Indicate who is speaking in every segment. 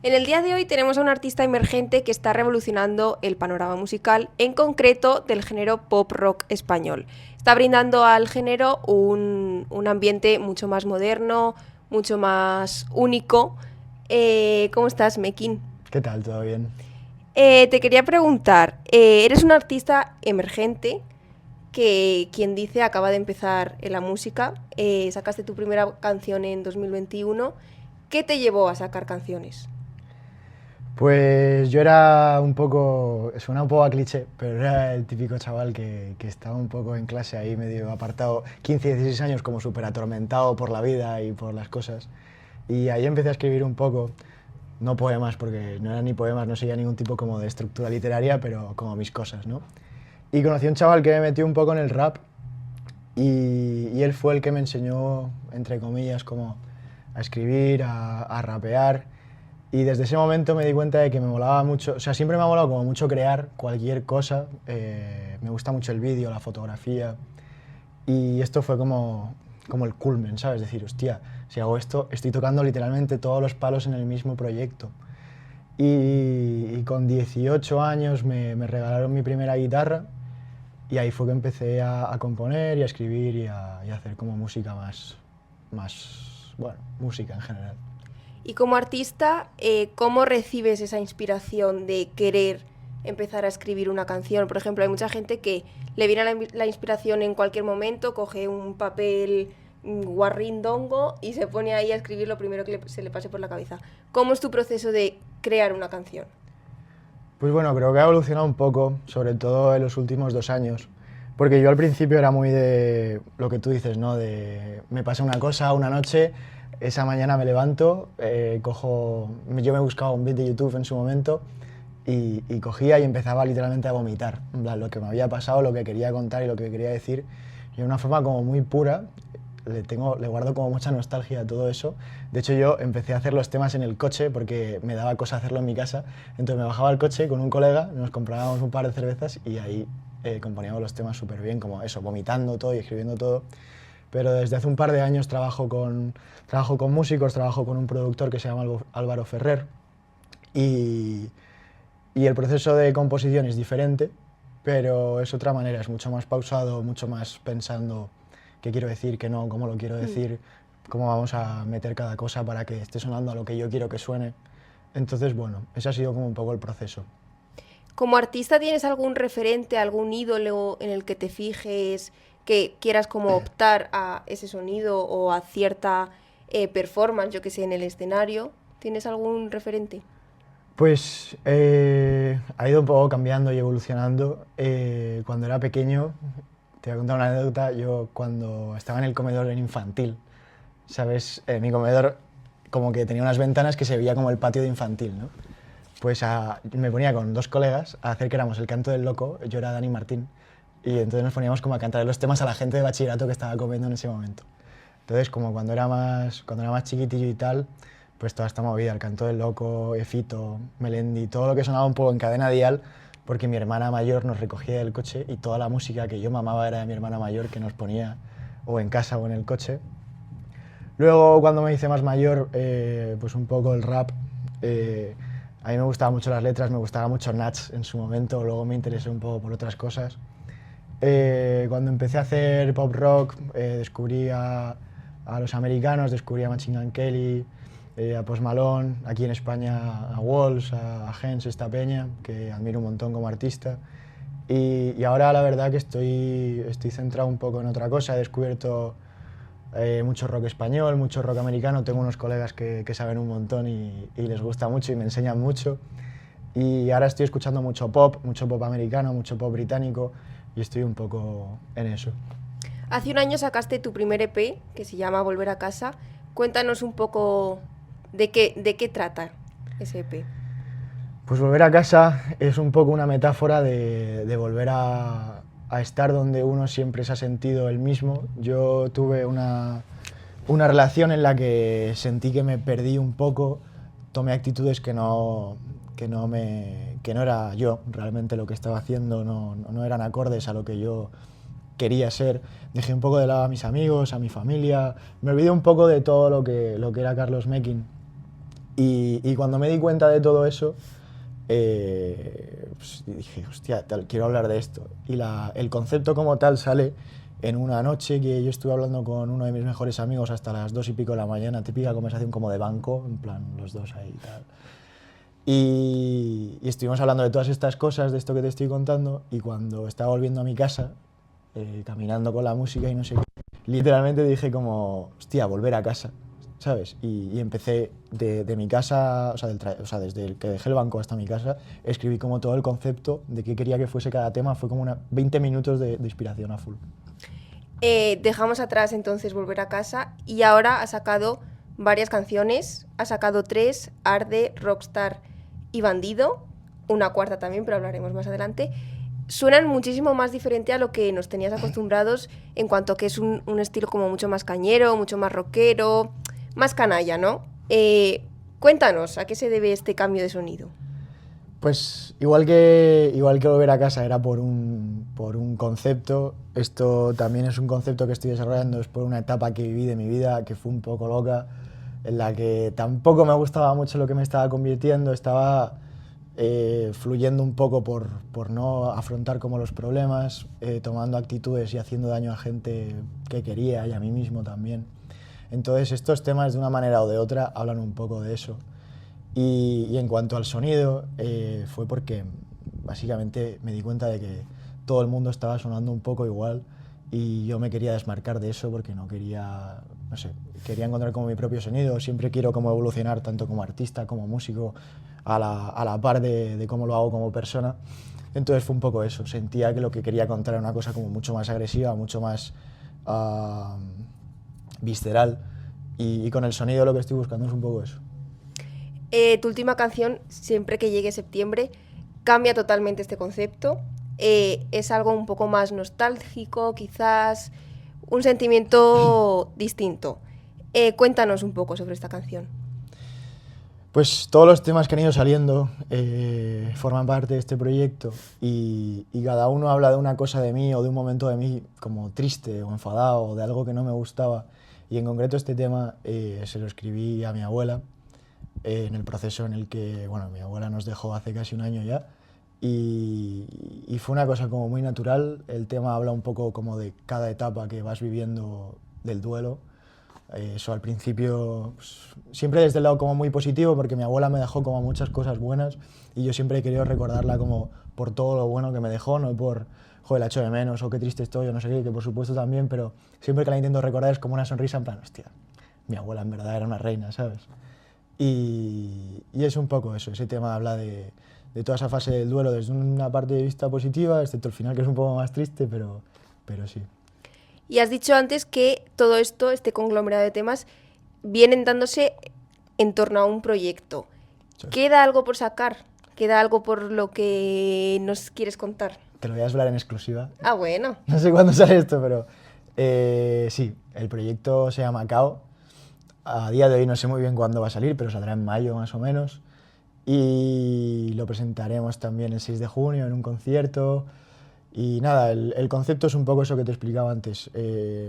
Speaker 1: En el día de hoy tenemos a un artista emergente que está revolucionando el panorama musical, en concreto del género pop rock español. Está brindando al género un ambiente mucho más moderno, mucho más único. ¿Cómo estás, Mekin?
Speaker 2: ¿Qué tal? ¿Todo bien?
Speaker 1: Te quería preguntar, eres un artista emergente que, quien dice, acaba de empezar en la música. Sacaste tu primera canción en 2021. ¿Qué te llevó a sacar canciones?
Speaker 2: Pues yo era un poco, suena un poco a cliché, pero era el típico chaval que estaba un poco en clase ahí medio apartado, 15, 16 años, como súper atormentado por la vida y por las cosas. Y ahí empecé a escribir un poco, no poemas, porque no eran ni poemas, no seguía ningún tipo como de estructura literaria, pero como mis cosas, ¿no? Y conocí a un chaval que me metió un poco en el rap y él fue el que me enseñó, entre comillas, como a escribir, a rapear. Y desde ese momento me di cuenta de que me molaba mucho, o sea, siempre me ha molado como mucho crear cualquier cosa. Me gusta mucho el vídeo, la fotografía. Y esto fue como el culmen, ¿sabes? Decir, hostia, si hago esto, estoy tocando literalmente todos los palos en el mismo proyecto. Y con 18 años me regalaron mi primera guitarra y ahí fue que empecé a componer y a escribir y a hacer como música bueno, música en general.
Speaker 1: Y como artista, ¿cómo recibes esa inspiración de querer empezar a escribir una canción? Por ejemplo, hay mucha gente que le viene la inspiración en cualquier momento, coge un papel guarrindongo y se pone ahí a escribir lo primero que se le pase por la cabeza. ¿Cómo es tu proceso de crear una canción?
Speaker 2: Pues bueno, creo que ha evolucionado un poco, sobre todo en los últimos 2 años, porque yo al principio era muy de lo que tú dices, ¿no? De me pasa una cosa una noche, esa mañana me levanto, yo me buscaba un beat de YouTube en su momento y cogía y empezaba literalmente a vomitar, en plan, lo que me había pasado, lo que quería contar y lo que quería decir, y de una forma como muy pura. Le guardo como mucha nostalgia a todo eso. De hecho, yo empecé a hacer los temas en el coche porque me daba cosa hacerlo en mi casa. Entonces me bajaba al coche con un colega, nos comprábamos un par de cervezas y ahí componíamos los temas súper bien, como eso, vomitando todo y escribiendo todo. Pero desde hace un par de años trabajo con músicos, trabajo con un productor que se llama Álvaro Ferrer y, y el proceso de composición es diferente, pero es otra manera, es mucho más pausado, mucho más pensando qué quiero decir, qué no, cómo lo quiero decir, cómo vamos a meter cada cosa para que esté sonando a lo que yo quiero que suene. Entonces, bueno, ese ha sido como un poco el proceso.
Speaker 1: Como artista, ¿tienes algún referente, algún ídolo en el que te fijes, que quieras como optar a ese sonido o a cierta performance, yo que sé, en el escenario? ¿Tienes algún referente?
Speaker 2: Pues ha ido un poco cambiando y evolucionando. Cuando era pequeño, te voy a contar una anécdota, yo cuando estaba en el comedor en infantil, ¿sabes? Mi comedor como que tenía unas ventanas que se veía como el patio de infantil, ¿no? Pues me ponía con dos colegas a hacer que éramos el canto del loco, yo era Dani Martín, y entonces nos poníamos como a cantar los temas a la gente de bachillerato que estaba comiendo en ese momento. Entonces, como cuando era más chiquitillo y tal, pues toda esta movida, el canto del loco, Efito, Melendi, todo lo que sonaba un poco en cadena dial, porque mi hermana mayor nos recogía del coche y toda la música que yo mamaba era de mi hermana mayor que nos ponía o en casa o en el coche. Luego, cuando me hice más mayor, pues un poco el rap. A mí me gustaban mucho las letras, me gustaba mucho Nach en su momento, luego me interesé un poco por otras cosas. Cuando empecé a hacer pop rock, descubrí a los americanos, descubrí a Machine Gun Kelly, a Post Malone, aquí en España a Walls, a Gens, esta peña, que admiro un montón como artista. Y ahora la verdad que estoy centrado un poco en otra cosa, he descubierto mucho rock español, mucho rock americano, tengo unos colegas que saben un montón y les gusta mucho y me enseñan mucho. Y ahora estoy escuchando mucho pop americano, mucho pop británico y estoy un poco en eso.
Speaker 1: Hace un año sacaste tu primer EP, que se llama Volver a casa. Cuéntanos un poco de qué trata ese EP.
Speaker 2: Pues volver a casa es un poco una metáfora de volver a estar donde uno siempre se ha sentido el mismo. Yo tuve una relación en la que sentí que me perdí un poco, tomé actitudes que no era yo realmente lo que estaba haciendo, no eran acordes a lo que yo quería ser. Dejé un poco de lado a mis amigos, a mi familia, me olvidé un poco de todo lo que era Carlos Mekin. Y cuando me di cuenta de todo eso, pues dije, hostia, quiero hablar de esto. Y el concepto como tal sale en una noche que yo estuve hablando con uno de mis mejores amigos hasta las 2:00 de la mañana, típica conversación como de banco, en plan los dos ahí y tal. Y estuvimos hablando de todas estas cosas, de esto que te estoy contando, y cuando estaba volviendo a mi casa, caminando con la música y no sé qué, literalmente dije como, hostia, volver a casa, ¿sabes? Y empecé de mi casa, o sea, desde el que dejé el banco hasta mi casa, escribí como todo el concepto de qué quería que fuese cada tema, fue como 20 minutos de inspiración a full.
Speaker 1: Dejamos atrás entonces volver a casa y ahora ha sacado varias canciones, ha sacado 3, Arde, Rockstar y Bandido, una cuarta también, pero hablaremos más adelante. Suenan muchísimo más diferente a lo que nos tenías acostumbrados en cuanto a que es un estilo como mucho más cañero, mucho más rockero, más canalla, ¿no? Cuéntanos, ¿a qué se debe este cambio de sonido?
Speaker 2: Pues igual que volver a casa era por un concepto, esto también es un concepto que estoy desarrollando, es por una etapa que viví de mi vida que fue un poco loca, en la que tampoco me gustaba mucho lo que me estaba convirtiendo, estaba fluyendo un poco por no afrontar como los problemas, tomando actitudes y haciendo daño a gente que quería y a mí mismo también. Entonces estos temas de una manera o de otra hablan un poco de eso. Y en cuanto al sonido, fue porque básicamente me di cuenta de que todo el mundo estaba sonando un poco igual y yo me quería desmarcar de eso porque no quería, no sé, quería encontrar como mi propio sonido. Siempre quiero como evolucionar tanto como artista como músico a la par de cómo lo hago como persona. Entonces fue un poco eso, sentía que lo que quería contar era una cosa como mucho más agresiva, mucho más visceral y con el sonido lo que estoy buscando es un poco eso.
Speaker 1: Tu última canción, Siempre que llegue septiembre, cambia totalmente este concepto. Es algo un poco más nostálgico, quizás un sentimiento distinto. Cuéntanos un poco sobre esta canción.
Speaker 2: Pues todos los temas que han ido saliendo forman parte de este proyecto y cada uno habla de una cosa de mí o de un momento de mí como triste o enfadado o de algo que no me gustaba. Y en concreto este tema se lo escribí a mi abuela en el proceso en el que, bueno, mi abuela nos dejó hace casi un año ya y fue una cosa como muy natural. El tema habla un poco como de cada etapa que vas viviendo del duelo. Eso al principio, pues, siempre desde el lado como muy positivo, porque mi abuela me dejó como muchas cosas buenas y yo siempre he querido recordarla como por todo lo bueno que me dejó, no por, joder, la echo de menos o qué triste estoy o no sé qué, que por supuesto también, pero siempre que la intento recordar es como una sonrisa en plan, hostia, mi abuela en verdad era una reina, ¿sabes? Y es un poco eso, ese tema habla de toda esa fase del duelo desde una parte de vista positiva, excepto el final que es un poco más triste, pero sí.
Speaker 1: Y has dicho antes que todo esto, este conglomerado de temas, vienen dándose en torno a un proyecto.
Speaker 2: Sí.
Speaker 1: ¿Queda algo por sacar? ¿Queda algo por lo que nos quieres contar?
Speaker 2: Te lo voy a desvelar en exclusiva.
Speaker 1: Ah, bueno.
Speaker 2: No sé cuándo sale esto, pero sí, el proyecto se llama Cao. A día de hoy no sé muy bien cuándo va a salir, pero saldrá en mayo más o menos. Y lo presentaremos también el 6 de junio en un concierto. Y nada, el concepto es un poco eso que te explicaba antes.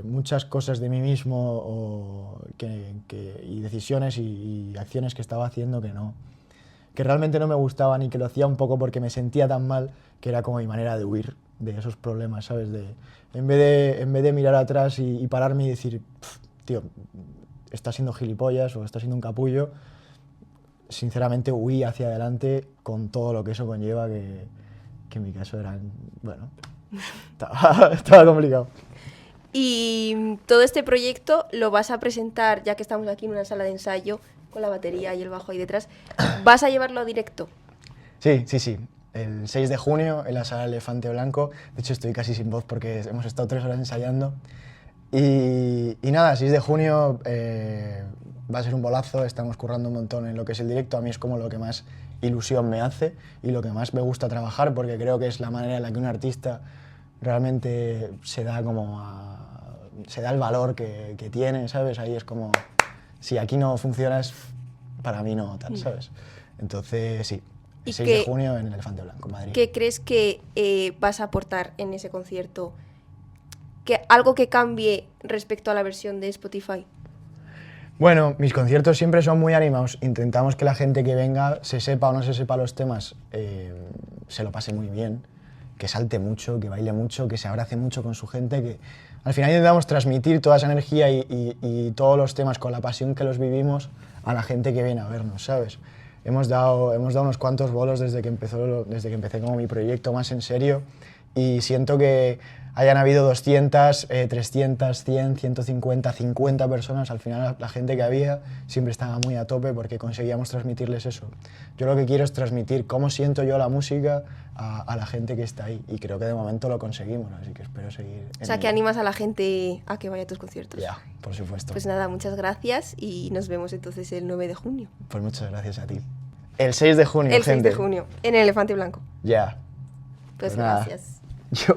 Speaker 2: Muchas cosas de mí mismo y decisiones y acciones que estaba haciendo que realmente no me gustaban y que lo hacía un poco porque me sentía tan mal que era como mi manera de huir de esos problemas, ¿sabes? En vez de mirar atrás y pararme y decir, tío, estás siendo gilipollas o estás siendo un capullo, sinceramente huí hacia adelante con todo lo que eso conlleva, que en mi caso era, bueno, estaba complicado.
Speaker 1: Y todo este proyecto lo vas a presentar, ya que estamos aquí en una sala de ensayo, con la batería y el bajo ahí detrás, ¿vas a llevarlo directo?
Speaker 2: Sí. El 6 de junio en la sala Elefante Blanco. De hecho, estoy casi sin voz porque hemos estado 3 horas ensayando. Y nada, 6 de junio va a ser un bolazo, estamos currando un montón en lo que es el directo. A mí es como lo que más ilusión me hace y lo que más me gusta trabajar, porque creo que es la manera en la que un artista realmente se da el valor que tiene, ¿sabes? Ahí es como, si aquí no funcionas, para mí no tal, ¿sabes? Entonces, sí, el 6 de junio en el Elefante Blanco, Madrid.
Speaker 1: ¿Qué crees que vas a aportar en ese concierto? ¿Algo que cambie respecto a la versión de Spotify?
Speaker 2: Bueno, mis conciertos siempre son muy animados. Intentamos que la gente que venga, se sepa o no se sepa los temas, se lo pase muy bien, que salte mucho, que baile mucho, que se abrace mucho con su gente, que al final intentamos transmitir toda esa energía y todos los temas con la pasión que los vivimos a la gente que viene a vernos, ¿sabes? Hemos dado unos cuantos bolos desde que empecé como mi proyecto más en serio y siento que hayan habido 200, 300, 100, 150, 50 personas, al final la gente que había siempre estaba muy a tope porque conseguíamos transmitirles eso. Yo lo que quiero es transmitir cómo siento yo la música a la gente que está ahí y creo que de momento lo conseguimos, así que espero seguir.
Speaker 1: O sea, que animas a la gente a que vaya a tus conciertos.
Speaker 2: Ya, por supuesto.
Speaker 1: Pues nada, muchas gracias y nos vemos entonces el 9 de junio.
Speaker 2: Pues muchas gracias a ti. El 6 de junio,
Speaker 1: El 6
Speaker 2: gente.
Speaker 1: de junio, en el Elefante Blanco.
Speaker 2: Ya.
Speaker 1: Pues
Speaker 2: Pues nada.
Speaker 1: gracias.
Speaker 2: Yo...